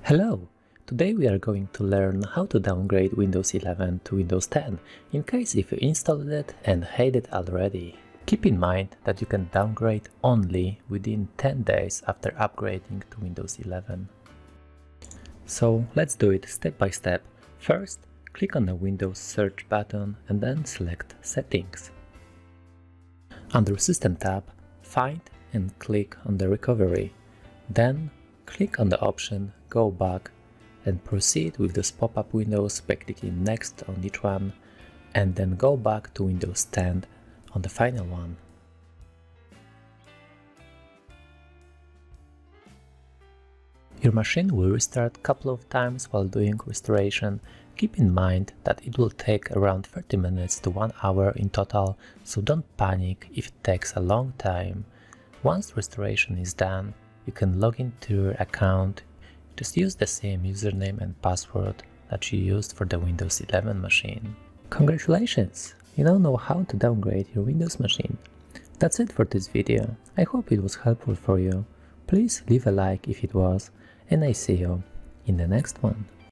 Hello! Today we are going to learn how to downgrade Windows 11 to Windows 10 in case if you installed it and hate it already. Keep in mind that you can downgrade only within 10 days after upgrading to Windows 11. So let's do it step by step. First, click on the Windows search button and then select Settings. Under System tab, find and click on the Recovery. Then click on the option Go Back and proceed with this pop-up windows by clicking Next on each one and then go back to Windows 10 on the final one. Your machine will restart a couple of times while doing restoration. Keep in mind that it will take around 30 minutes to 1 hour in total, so don't panic if it takes a long time. Once restoration is done, you can log into your account. Just use the same username and password that you used for the Windows 11 machine. Congratulations! You now know how to downgrade your Windows machine. That's it for this video. I hope it was helpful for you. Please leave a like if it was, and I see you in the next one.